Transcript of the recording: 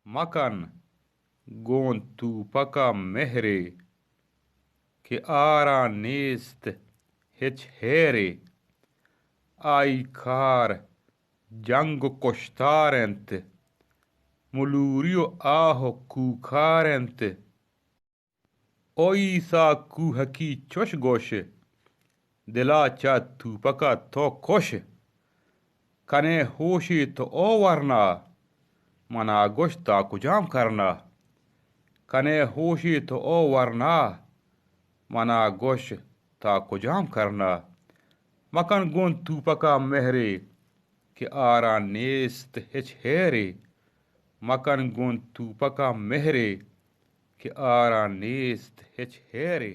मकन गोन तू पका मेहरे के आरा नेस्त हिच हेरे आई खार जंग कोश्तारेंत मुलूरियो आहो कूखारेंत ओई सा कुहकी चोश गोश दिला चा तू पका तो कोश कने होशी तो ओ वरना मना गोश ता कुजाम करना कने होशी तो ओ वरना मना गोश ता कुजाम करना मकन गुन तू पका मेहरे के आरा नेस्त हिच हेरे मकन गुन तू पका मेहरे के आरा नेस्त हिच हेरे।